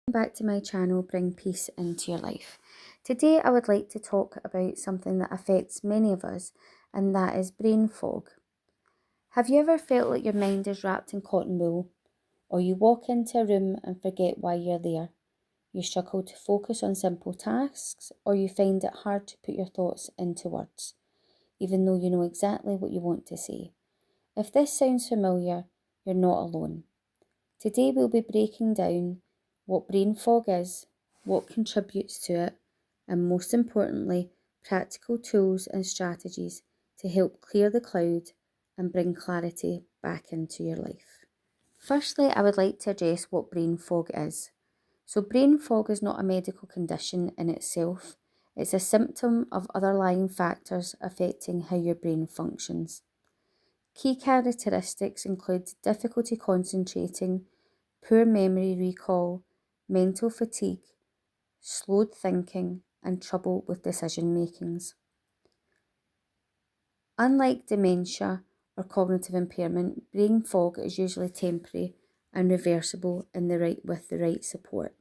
Back to my channel, Bring Peace into Your Life. Today I would like to talk about something that affects many of us, and that is brain fog. Have you ever felt like your mind is wrapped in cotton wool? Or you walk into a room and forget why you're there? You struggle to focus on simple tasks, or you find it hard to put your thoughts into words, even though you know exactly what you want to say. If this sounds familiar, you're not alone. Today we'll be breaking down what brain fog is, what contributes to it, and most importantly, practical tools and strategies to help clear the cloud and bring clarity back into your life. Firstly, I would like to address what brain fog is. So brain fog is not a medical condition in itself. It's a symptom of underlying factors affecting how your brain functions. Key characteristics include difficulty concentrating, poor memory recall, mental fatigue, slowed thinking, and trouble with decision makings. Unlike dementia or cognitive impairment, brain fog is usually temporary and reversible with the right support.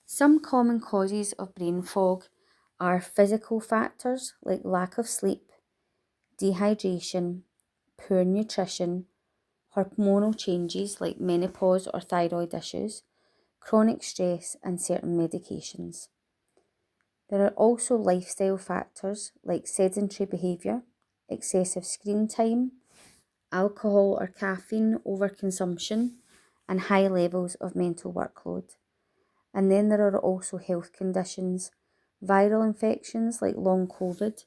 Some common causes of brain fog are physical factors like lack of sleep, dehydration, poor nutrition, hormonal changes like menopause or thyroid issues, chronic stress, and certain medications. There are also lifestyle factors like sedentary behaviour, excessive screen time, alcohol or caffeine overconsumption, and high levels of mental workload. And then there are also health conditions, viral infections like long COVID,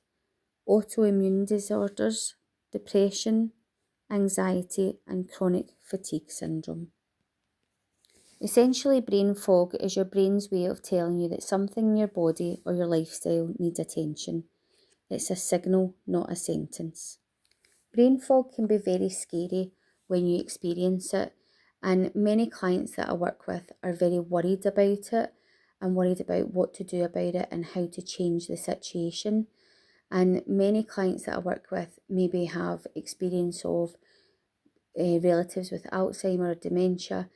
autoimmune disorders, depression, anxiety, and chronic fatigue syndrome. Essentially, brain fog is your brain's way of telling you that something in your body or your lifestyle needs attention. It's a signal, not a sentence. Brain fog can be very scary when you experience it, and many clients that I work with are very worried about it and worried about what to do about it and how to change the situation. And many clients that I work with maybe have experience of relatives with Alzheimer or dementia,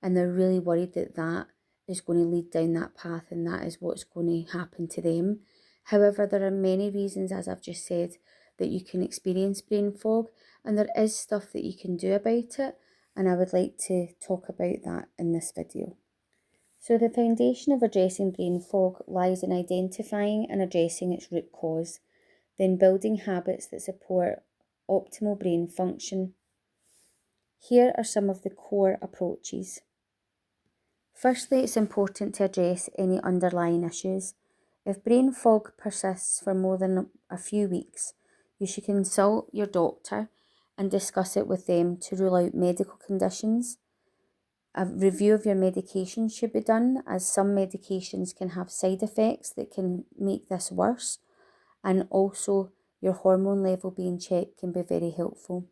and they're really worried that that is going to lead down that path and that is what's going to happen to them. However, there are many reasons, as I've just said, that you can experience brain fog, and there is stuff that you can do about it, and I would like to talk about that in this video. So the foundation of addressing brain fog lies in identifying and addressing its root cause, then building habits that support optimal brain function. Here are some of the core approaches. Firstly, it's important to address any underlying issues. If brain fog persists for more than a few weeks, you should consult your doctor and discuss it with them to rule out medical conditions. A review of your medication should be done, as some medications can have side effects that can make this worse, and also your hormone level being checked can be very helpful.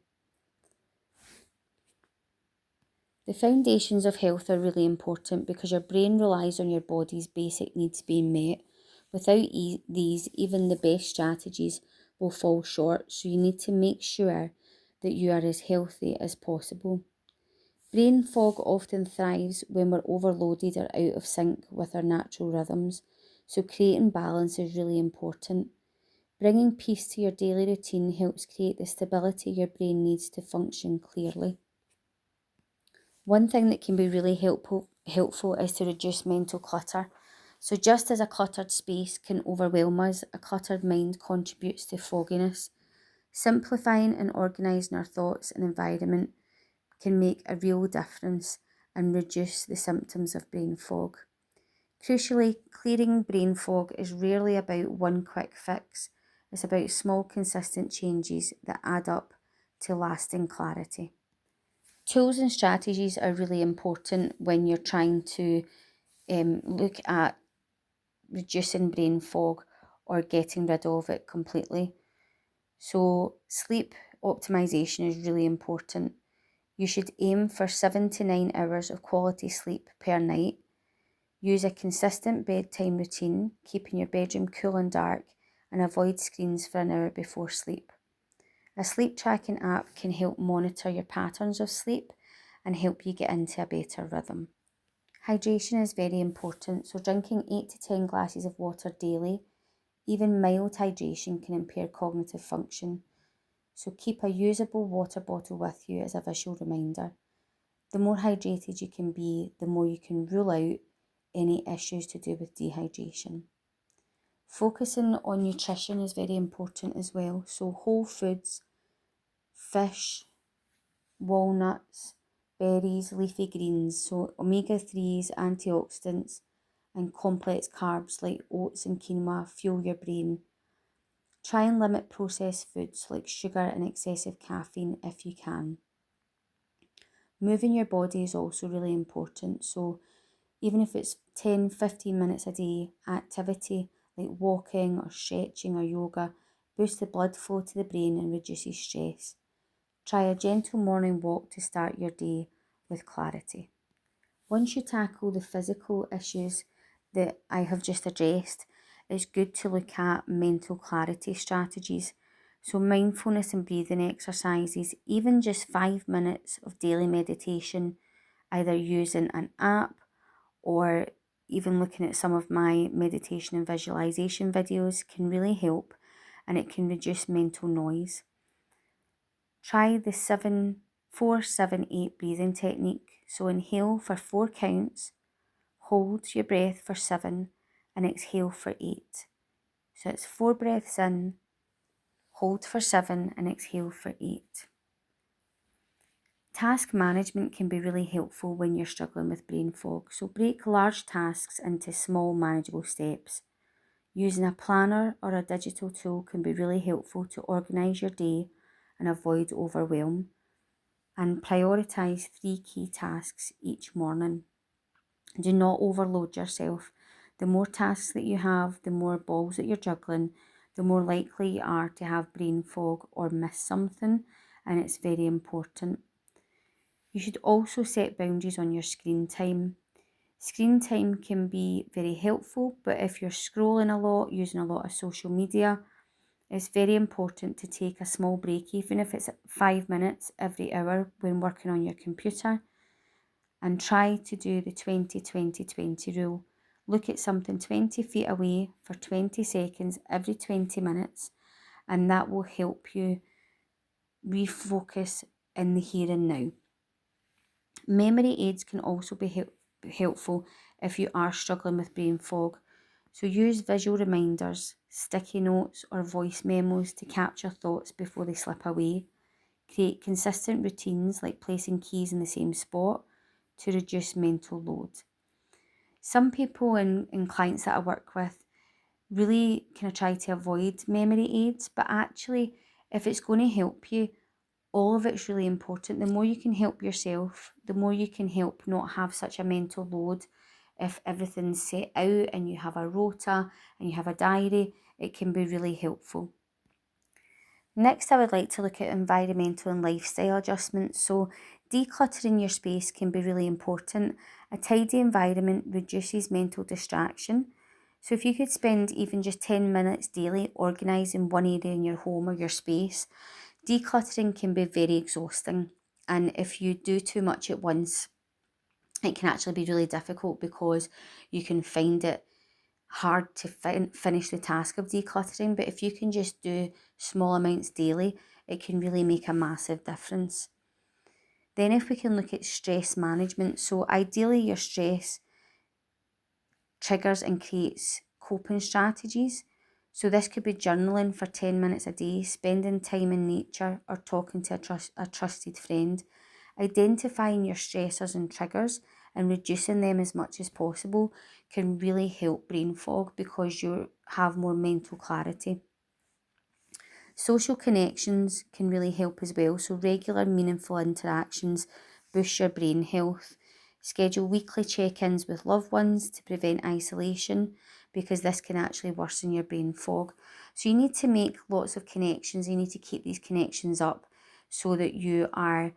The foundations of health are really important because your brain relies on your body's basic needs being met. Without these, even the best strategies will fall short, so you need to make sure that you are as healthy as possible. Brain fog often thrives when we're overloaded or out of sync with our natural rhythms, so creating balance is really important. Bringing peace to your daily routine helps create the stability your brain needs to function clearly. One thing that can be really helpful is to reduce mental clutter. So just as a cluttered space can overwhelm us, a cluttered mind contributes to fogginess. Simplifying and organising our thoughts and environment can make a real difference and reduce the symptoms of brain fog. Crucially, clearing brain fog is rarely about one quick fix. It's about small, consistent changes that add up to lasting clarity. Tools and strategies are really important when you're trying to look at reducing brain fog or getting rid of it completely. So sleep optimization is really important. You should aim for 7 to 9 hours of quality sleep per night. Use a consistent bedtime routine, keeping your bedroom cool and dark, and avoid screens for an hour before sleep. A sleep tracking app can help monitor your patterns of sleep and help you get into a better rhythm. Hydration is very important, so drinking 8 to 10 glasses of water daily, even mild hydration, can impair cognitive function. So keep a usable water bottle with you as a visual reminder. The more hydrated you can be, the more you can rule out any issues to do with dehydration. Focusing on nutrition is very important as well. So whole foods, fish, walnuts, berries, leafy greens, so omega-3s, antioxidants, and complex carbs like oats and quinoa fuel your brain. Try and limit processed foods like sugar and excessive caffeine if you can. Moving your body is also really important. So even if it's 10-15 minutes a day, activity like walking or stretching or yoga boosts the blood flow to the brain and reduces stress. Try a gentle morning walk to start your day with clarity. Once you tackle the physical issues that I have just addressed, it's good to look at mental clarity strategies. So mindfulness and breathing exercises, even just 5 minutes of daily meditation, either using an app or even looking at some of my meditation and visualization videos, can really help, and it can reduce mental noise. Try the 7-4-7-8 breathing technique. So inhale for 4 counts, hold your breath for 7, and exhale for 8. So it's 4 breaths in, hold for 7, and exhale for 8. Task management can be really helpful when you're struggling with brain fog. So break large tasks into small manageable steps. Using a planner or a digital tool can be really helpful to organise your day and avoid overwhelm. And prioritise 3 key tasks each morning. Do not overload yourself. The more tasks that you have, the more balls that you're juggling, the more likely you are to have brain fog or miss something, and it's very important. You should also set boundaries on your screen time. Screen time can be very helpful, but if you're scrolling a lot, using a lot of social media, it's very important to take a small break, even if it's 5 minutes every hour when working on your computer, and try to do the 20-20-20 rule. Look at something 20 feet away for 20 seconds every 20 minutes, and that will help you refocus in the here and now. Memory aids can also be helpful if you are struggling with brain fog. So use visual reminders, sticky notes, or voice memos to capture thoughts before they slip away. Create consistent routines like placing keys in the same spot to reduce mental load. Some people and clients that I work with really kind of try to avoid memory aids, but actually, if it's going to help you, all of it's really important. The more you can help yourself, the more you can help not have such a mental load. If everything's set out and you have a rota and you have a diary, it can be really helpful. Next, I would like to look at environmental and lifestyle adjustments. So decluttering your space can be really important. A tidy environment reduces mental distraction. So if you could spend even just 10 minutes daily organising one area in your home or your space, decluttering can be very exhausting. And if you do too much at once, it can actually be really difficult because you can find it hard to finish the task of decluttering. But if you can just do small amounts daily, it can really make a massive difference. Then if we can look at stress management, so ideally your stress triggers and creates coping strategies. So this could be journaling for 10 minutes a day, spending time in nature, or talking to a trusted friend. Identifying your stressors and triggers and reducing them as much as possible can really help brain fog because you have more mental clarity. Social connections can really help as well. So regular meaningful interactions boost your brain health. Schedule weekly check-ins with loved ones to prevent isolation, because this can actually worsen your brain fog. So you need to make lots of connections. You need to keep these connections up so that you are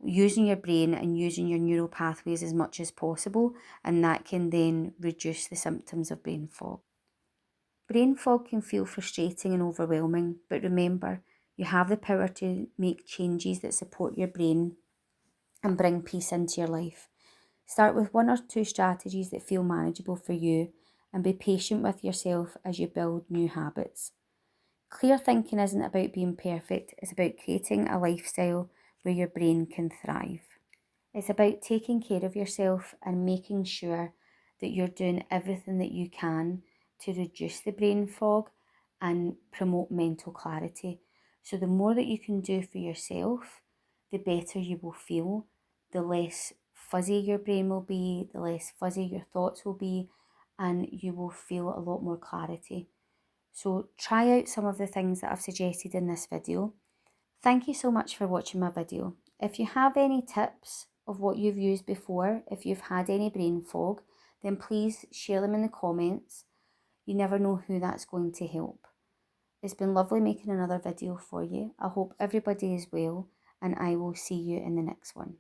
using your brain and using your neural pathways as much as possible, and that can then reduce the symptoms of brain fog. Brain fog can feel frustrating and overwhelming, but remember, you have the power to make changes that support your brain and bring peace into your life. Start with 1 or 2 strategies that feel manageable for you and be patient with yourself as you build new habits. Clear thinking isn't about being perfect, it's about creating a lifestyle where your brain can thrive. It's about taking care of yourself and making sure that you're doing everything that you can to reduce the brain fog and promote mental clarity. So the more that you can do for yourself, the better you will feel, the less fuzzy your brain will be, the less fuzzy your thoughts will be, and you will feel a lot more clarity. So try out some of the things that I've suggested in this video. Thank you so much for watching my video. If you have any tips of what you've used before, if you've had any brain fog, then please share them in the comments. You never know who that's going to help. It's been lovely making another video for you. I hope everybody is well, and I will see you in the next one.